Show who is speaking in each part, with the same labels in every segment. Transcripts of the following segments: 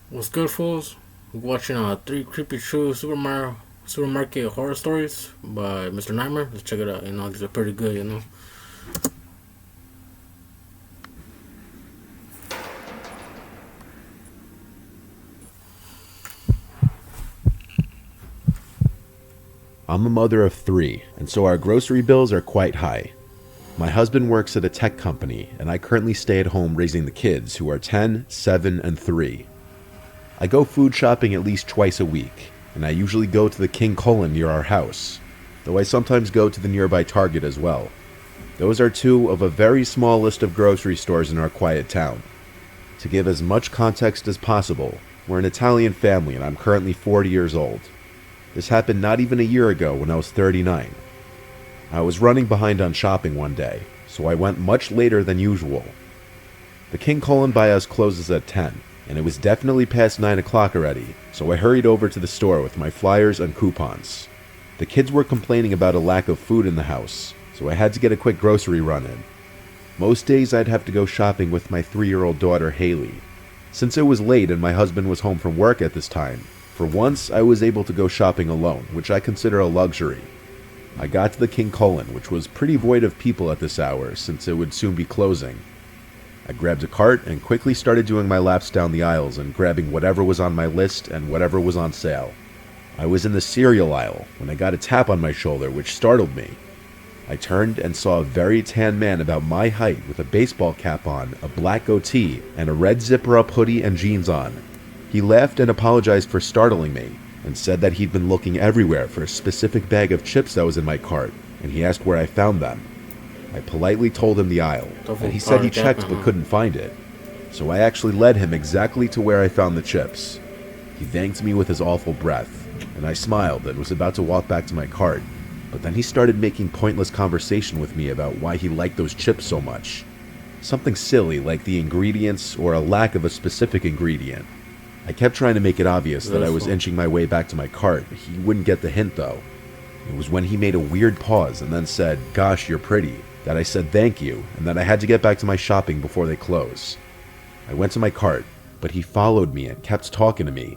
Speaker 1: What's good, fools? We're watching three creepy true supermarket horror stories by Mr. Nightmare. Let's check it out. These are pretty good.
Speaker 2: I'm a mother of 3, and so our grocery bills are quite high. My husband works at a tech company, and I currently stay at home raising the kids, who are 10, 7, and 3. I go food shopping at least twice a week, and I usually go to the King Cullen near our house, though I sometimes go to the nearby Target as well. Those are 2 of a very small list of grocery stores in our quiet town. To give as much context as possible, we're an Italian family and I'm currently 40 years old. This happened not even a year ago when I was 39. I was running behind on shopping one day, so I went much later than usual. The King Cullen by us closes at 10, and it was definitely past 9 o'clock already, so I hurried over to the store with my flyers and coupons. The kids were complaining about a lack of food in the house, so I had to get a quick grocery run in. Most days I'd have to go shopping with my 3-year-old daughter Haley. Since it was late and my husband was home from work at this time, for once, I was able to go shopping alone, which I consider a luxury. I got to the King Cullen, which was pretty void of people at this hour, since it would soon be closing. I grabbed a cart and quickly started doing my laps down the aisles and grabbing whatever was on my list and whatever was on sale. I was in the cereal aisle when I got a tap on my shoulder, which startled me. I turned and saw a very tan man about my height with a baseball cap on, a black goatee, and a red zipper-up hoodie and jeans on. He laughed and apologized for startling me, and said that he'd been looking everywhere for a specific bag of chips that was in my cart, and he asked where I found them. I politely told him the aisle, and he said he checked but couldn't find it. So I actually led him exactly to where I found the chips. He thanked me with his awful breath, and I smiled and was about to walk back to my cart, but then he started making pointless conversation with me about why he liked those chips so much. Something silly like the ingredients or a lack of a specific ingredient. I kept trying to make it obvious that I was inching my way back to my cart. He wouldn't get the hint though. It was when he made a weird pause and then said, "Gosh, you're pretty," that I said thank you and that I had to get back to my shopping before they close. I went to my cart, but he followed me and kept talking to me.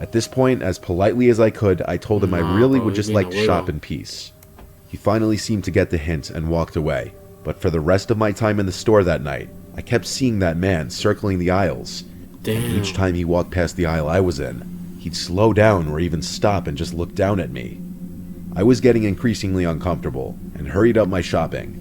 Speaker 2: At this point, as politely as I could, I told him I really would just like to shop in peace. He finally seemed to get the hint and walked away, but for the rest of my time in the store that night, I kept seeing that man circling the aisles. And each time he walked past the aisle I was in, he'd slow down or even stop and just look down at me. I was getting increasingly uncomfortable and hurried up my shopping.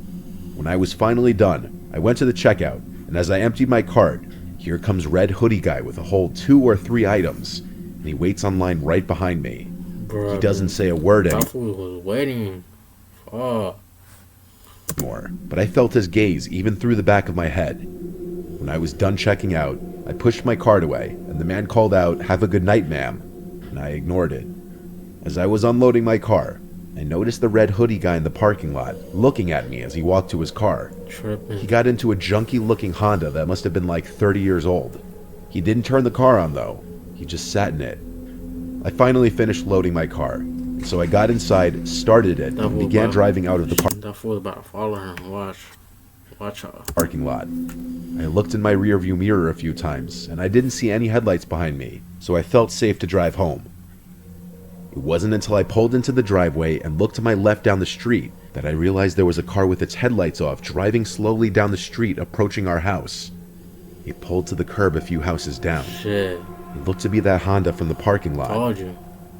Speaker 2: When I was finally done, I went to the checkout, and as I emptied my cart, here comes Red Hoodie Guy with a whole 2 or 3 items, and he waits on line right behind me. He doesn't say a word anymore,
Speaker 1: was waiting.
Speaker 2: but I felt his gaze even through the back of my head. When I was done checking out, I pushed my cart away, and the man called out, "Have a good night, ma'am," and I ignored it. As I was unloading my car, I noticed the Red Hoodie Guy in the parking lot, looking at me as he walked to his car. He got into a junky-looking Honda that must have been like 30 years old. He didn't turn the car on though, he just sat in it. I finally finished loading my car, so I got inside, started it, and began driving out of the parking lot. I looked in my rearview mirror a few times, and I didn't see any headlights behind me, so I felt safe to drive home. It wasn't until I pulled into the driveway and looked to my left down the street that I realized there was a car with its headlights off driving slowly down the street approaching our house. It pulled to the curb a few houses down. It looked to be that Honda from the parking lot.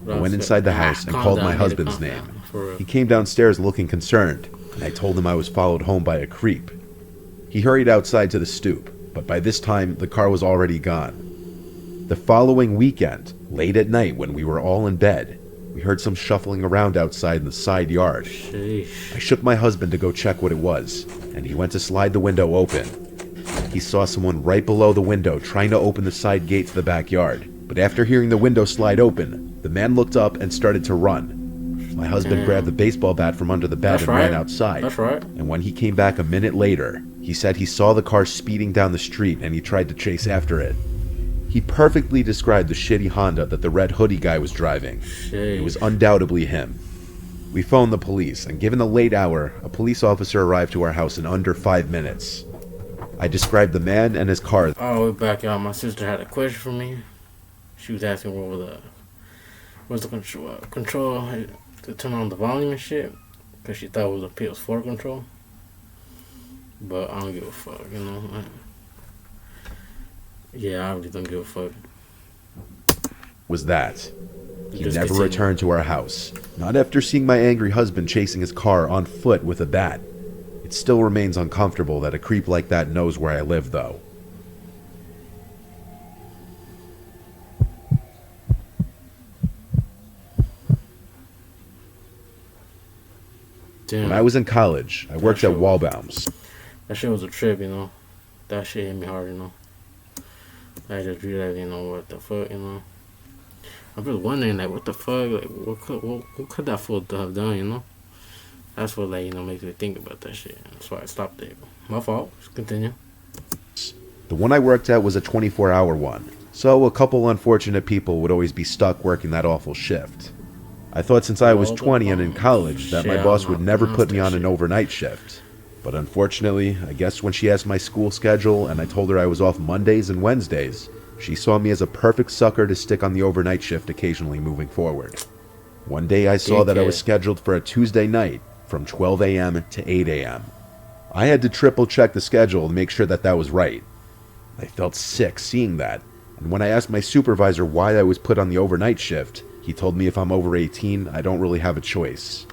Speaker 2: I went inside the house and called my husband's name. He came downstairs looking concerned, and I told him I was followed home by a creep. He hurried outside to the stoop, but by this time the car was already gone. The following weekend, late at night when we were all in bed, we heard some shuffling around outside in the side yard. I shook my husband to go check what it was, and he went to slide the window open. He saw someone right below the window trying to open the side gate to the backyard, but after hearing the window slide open, the man looked up and started to run. My husband grabbed the baseball bat from under the bed and ran outside. And when he came back a minute later, he said he saw the car speeding down the street and he tried to chase after it. He perfectly described the shitty Honda that the Red Hoodie Guy was driving. It was undoubtedly him. We phoned the police, and given the late hour, a police officer arrived to our house in under 5 minutes. I described the man and his car.
Speaker 1: Oh, we're back, y'all. My sister had a question for me. She was asking what's the control to turn on the volume and shit, because she thought it was a PS4 control. But I don't give a fuck, you know. Yeah, I really don't give a fuck.
Speaker 2: Was that he
Speaker 1: Just
Speaker 2: never
Speaker 1: continue.
Speaker 2: returned to our house, not after seeing my angry husband chasing his car on foot with a bat. It still remains uncomfortable that a creep like that knows where I live, though.
Speaker 1: Damn.
Speaker 2: When I was in college, I worked at
Speaker 1: sure.
Speaker 2: Wallbaum's.
Speaker 1: That shit was a trip, you know. That shit hit me hard, you know. I just realized, you know, what the fuck, you know. I'm just wondering, like, what the fuck, like, what could that fool have done, you know? That's what, like, you know, makes me think about that shit. That's why I stopped there. My fault. Just continue.
Speaker 2: The one I worked at was a 24-hour one, so a couple unfortunate people would always be stuck working that awful shift. I thought since I was 20 and in college that my boss would never put me on an overnight shift. But unfortunately, I guess when she asked my school schedule and I told her I was off Mondays and Wednesdays, she saw me as a perfect sucker to stick on the overnight shift occasionally moving forward. One day I saw that I was scheduled for a Tuesday night from 12 a.m. to 8 a.m. I had to triple check the schedule to make sure that that was right. I felt sick seeing that, and when I asked my supervisor why I was put on the overnight shift, he told me if I'm over 18, I don't really have a choice.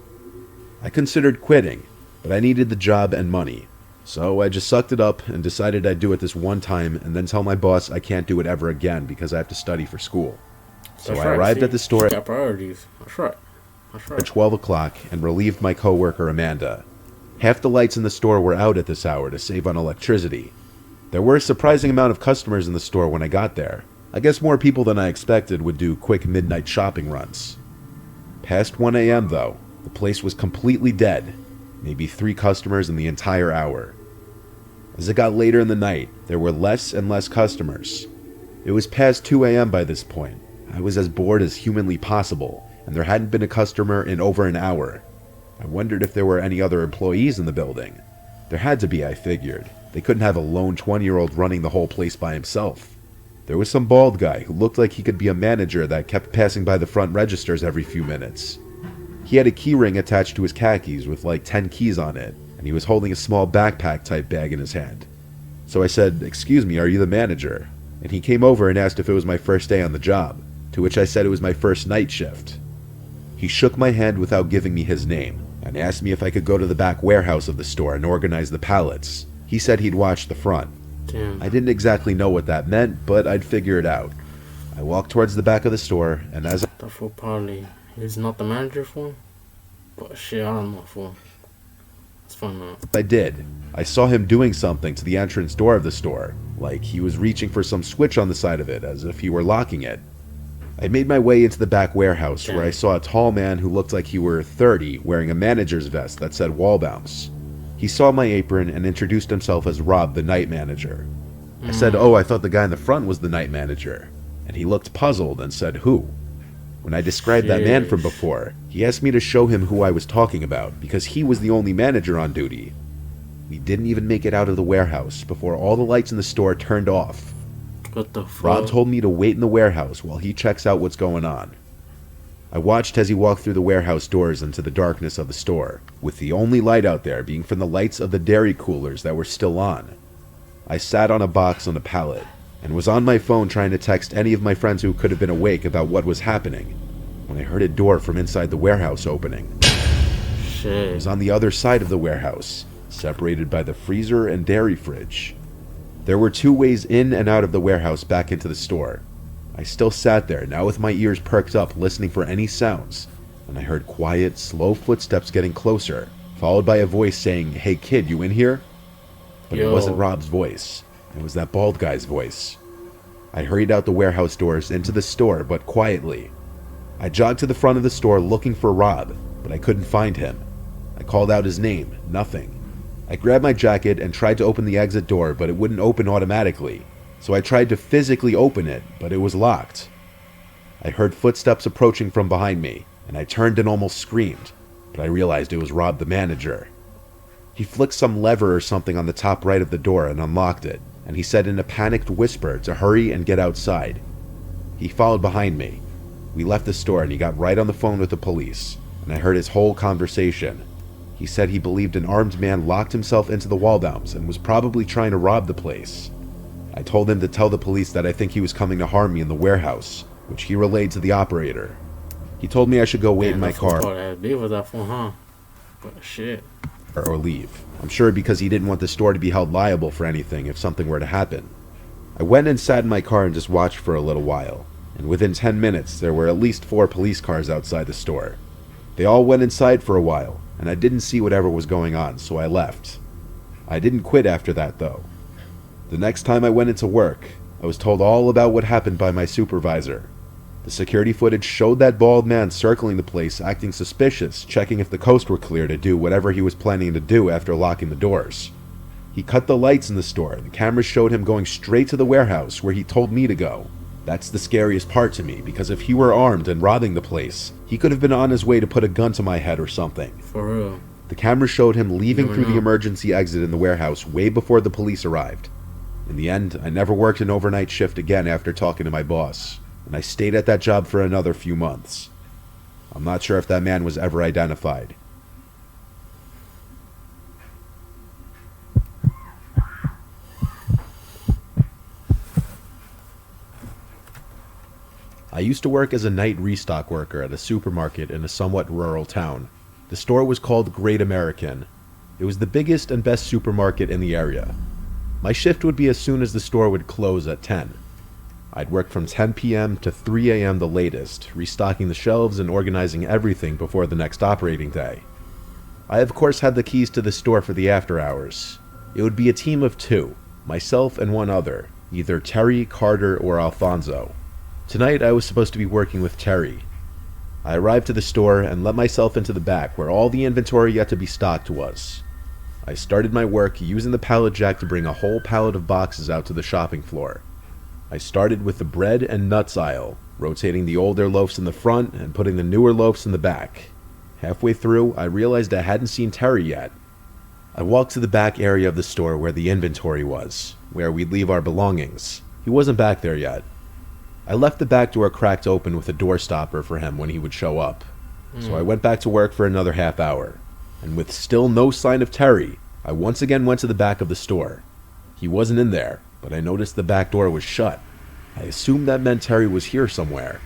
Speaker 2: I considered quitting, but I needed the job and money, so I just sucked it up and decided I'd do it this one time and then tell my boss I can't do it ever again because I have to study for school. So I arrived at the store
Speaker 1: got priorities. That's right.
Speaker 2: At 12 o'clock and relieved my coworker Amanda. Half the lights in the store were out at this hour to save on electricity. There were a surprising amount of customers in the store when I got there. I guess more people than I expected would do quick midnight shopping runs. Past 1 a.m. though, the place was completely dead. Maybe 3 customers in the entire hour. As it got later in the night, there were less and less customers. It was past 2 a.m. by this point. I was as bored as humanly possible, and there hadn't been a customer in over an hour. I wondered if there were any other employees in the building. There had to be, I figured. They couldn't have a lone 20-year-old running the whole place by himself. There was some bald guy who looked like he could be a manager that kept passing by the front registers every few minutes. He had a key ring attached to his khakis with like 10 keys on it, and he was holding a small backpack-type bag in his hand. So I said, "Excuse me, are you the manager?" And he came over and asked if it was my first day on the job, to which I said it was my first night shift. He shook my hand without giving me his name, and asked me if I could go to the back warehouse of the store and organize the pallets. He said he'd watch the front.
Speaker 1: Damn.
Speaker 2: I didn't exactly know what that meant, but I'd figure it out. I walked towards the back of the store, and as
Speaker 1: That fool probably is not the manager for him. But shit, I don't know, fool. It's fun now.
Speaker 2: I did, I saw him doing something to the entrance door of the store, like he was reaching for some switch on the side of it, as if he were locking it. I made my way into the back warehouse, where I saw a tall man who looked like he were 30, wearing a manager's vest that said Wallbaum's. He saw my apron and introduced himself as Rob, the night manager. I said, "Oh, I thought the guy in the front was the night manager." And he looked puzzled and said, "Who?" When I described that man from before, he asked me to show him who I was talking about, because he was the only manager on duty. We didn't even make it out of the warehouse before all the lights in the store turned off.
Speaker 1: What the fuck?
Speaker 2: Rob told me to wait in the warehouse while he checks out what's going on. I watched as he walked through the warehouse doors into the darkness of the store, with the only light out there being from the lights of the dairy coolers that were still on. I sat on a box on a pallet, and was on my phone trying to text any of my friends who could have been awake about what was happening, when I heard a door from inside the warehouse opening.
Speaker 1: Shit.
Speaker 2: It was on the other side of the warehouse, separated by the freezer and dairy fridge. There were 2 ways in and out of the warehouse back into the store. I still sat there, now with my ears perked up, listening for any sounds, when I heard quiet, slow footsteps getting closer, followed by a voice saying, "Hey kid, you in here?" But it wasn't Rob's voice. It was that bald guy's voice. I hurried out the warehouse doors into the store, but quietly. I jogged to the front of the store looking for Rob, but I couldn't find him. I called out his name, nothing. I grabbed my jacket and tried to open the exit door, but it wouldn't open automatically. So I tried to physically open it, but it was locked. I heard footsteps approaching from behind me, and I turned and almost screamed, but I realized it was Rob the manager. He flicked some lever or something on the top right of the door and unlocked it, and he said in a panicked whisper to hurry and get outside. He followed behind me. We left the store and he got right on the phone with the police, and I heard his whole conversation. He said he believed an armed man locked himself into the wall mounts and was probably trying to rob the place. I told him to tell the police that I think he was coming to harm me in the warehouse, which he relayed to the operator. He told me I should go wait in my car or leave. I'm sure because he didn't want the store to be held liable for anything if something were to happen. I went and sat in my car and just watched for a little while, and within 10 minutes there were at least 4 police cars outside the store. They all went inside for a while, and I didn't see whatever was going on, so I left. I didn't quit after that though. The next time I went into work, I was told all about what happened by my supervisor. The security footage showed that bald man circling the place, acting suspicious, checking if the coast were clear to do whatever he was planning to do after locking the doors. He cut the lights in the store, and the cameras showed him going straight to the warehouse where he told me to go. That's the scariest part to me, because if he were armed and robbing the place, he could have been on his way to put a gun to my head or something.
Speaker 1: For real.
Speaker 2: The camera showed him leaving through the emergency exit in the warehouse way before the police arrived. In the end, I never worked an overnight shift again after talking to my boss, and I stayed at that job for another few months. I'm not sure if that man was ever identified. I used to work as a night restock worker at a supermarket in a somewhat rural town. The store was called Great American. It was the biggest and best supermarket in the area. My shift would be as soon as the store would close at 10. I'd work from 10 p.m. to 3 a.m. the latest, restocking the shelves and organizing everything before the next operating day. I of course had the keys to the store for the after hours. It would be a team of 2, myself and one other, either Terry, Carter, or Alfonso. Tonight I was supposed to be working with Terry. I arrived to the store and let myself into the back where all the inventory yet to be stocked was. I started my work using the pallet jack to bring a whole pallet of boxes out to the shopping floor. I started with the bread and nuts aisle, rotating the older loaves in the front and putting the newer loaves in the back. Halfway through, I realized I hadn't seen Terry yet. I walked to the back area of the store where the inventory was, where we'd leave our belongings. He wasn't back there yet. I left the back door cracked open with a door stopper for him when he would show up. So I went back to work for another half hour. And with still no sign of Terry, I once again went to the back of the store. He wasn't in there, but I noticed the back door was shut. I assumed that meant Terry was here somewhere.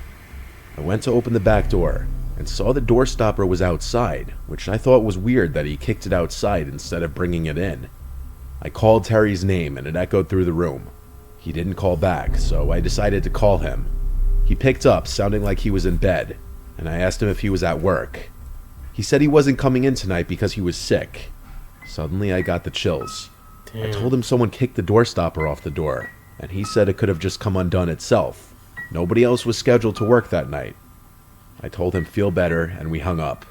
Speaker 2: I went to open the back door, and saw the door stopper was outside, which I thought was weird that he kicked it outside instead of bringing it in. I called Terry's name and it echoed through the room. He didn't call back, so I decided to call him. He picked up, sounding like he was in bed, and I asked him if he was at work. He said he wasn't coming in tonight because he was sick. Suddenly I got the chills.
Speaker 1: Damn.
Speaker 2: I told him someone kicked the door stopper off the door, and he said it could have just come undone itself. Nobody else was scheduled to work that night. I told him feel better, and we hung up.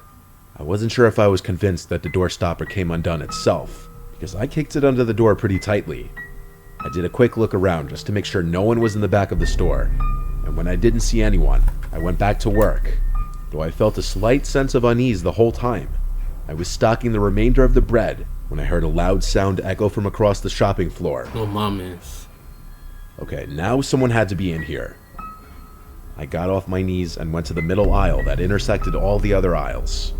Speaker 2: I wasn't sure if I was convinced that the door stopper came undone itself, because I kicked it under the door pretty tightly. I did a quick look around just to make sure no one was in the back of the store, and when I didn't see anyone, I went back to work, though I felt a slight sense of unease the whole time. I was stocking the remainder of the bread when I heard a loud sound echo from across the shopping floor.
Speaker 1: Oh, mames.
Speaker 2: Okay, now someone had to be in here. I got off my knees and went to the middle aisle that intersected all the other aisles.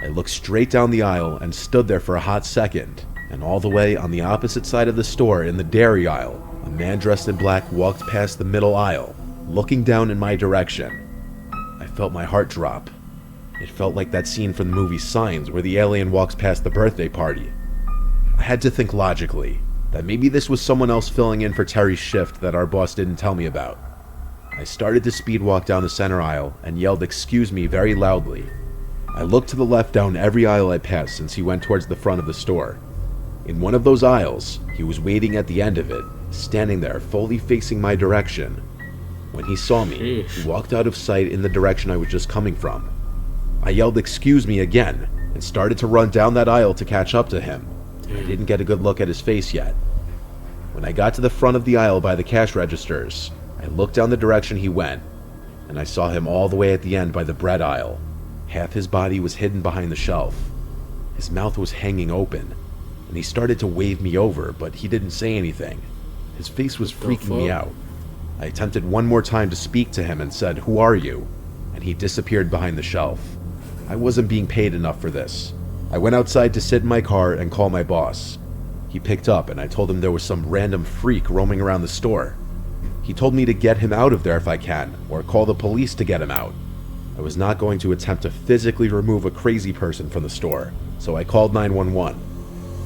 Speaker 2: I looked straight down the aisle and stood there for a hot second, and all the way on the opposite side of the store in the dairy aisle, a man dressed in black walked past the middle aisle, looking down in my direction. I felt my heart drop. It felt like that scene from the movie Signs where the alien walks past the birthday party. I had to think logically, that maybe this was someone else filling in for Terry's shift that our boss didn't tell me about. I started to speed walk down the center aisle and yelled "excuse me" very loudly. I looked to the left down every aisle I passed since he went towards the front of the store. In one of those aisles, he was waiting at the end of it, standing there fully facing my direction. When he saw me, he walked out of sight in the direction I was just coming from. I yelled "excuse me" again, and started to run down that aisle to catch up to him. I didn't get a good look at his face yet. When I got to the front of the aisle by the cash registers, I looked down the direction he went, and I saw him all the way at the end by the bread aisle. Half his body was hidden behind the shelf. His mouth was hanging open, and he started to wave me over, but he didn't say anything. His face was freaking me out. I attempted one more time to speak to him and said, "Who are you?" And he disappeared behind the shelf. I wasn't being paid enough for this. I went outside to sit in my car and call my boss. He picked up and I told him there was some random freak roaming around the store. He told me to get him out of there if I can, or call the police to get him out. I was not going to attempt to physically remove a crazy person from the store, so I called 911.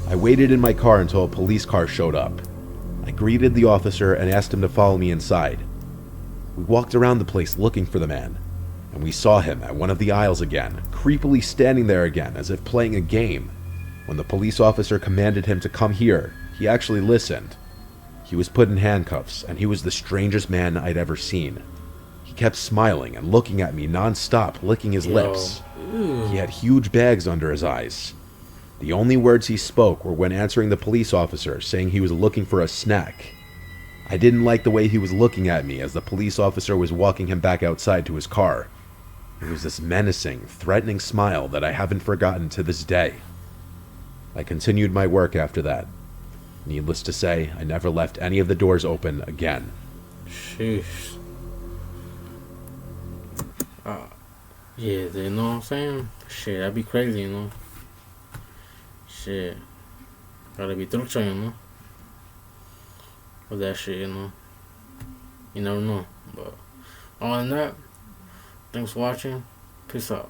Speaker 2: I waited in my car until a police car showed up. I greeted the officer and asked him to follow me inside. We walked around the place looking for the man, and we saw him at one of the aisles again, creepily standing there again as if playing a game. When the police officer commanded him to come here, he actually listened. He was put in handcuffs, and he was the strangest man I'd ever seen. He kept smiling and looking at me non-stop, licking his lips. He had huge bags under his eyes. The only words he spoke were when answering the police officer, saying he was looking for a snack. I didn't like the way he was looking at me as the police officer was walking him back outside to his car. It was this menacing, threatening smile that I haven't forgotten to this day. I continued my work after that. Needless to say, I never left any of the doors open again.
Speaker 1: Sheesh. Yeah, you know what I'm saying? Shit, that'd be crazy, you know? Shit. Gotta be trucha, you know? With that shit, you know? You never know. But, other than that, thanks for watching. Peace out.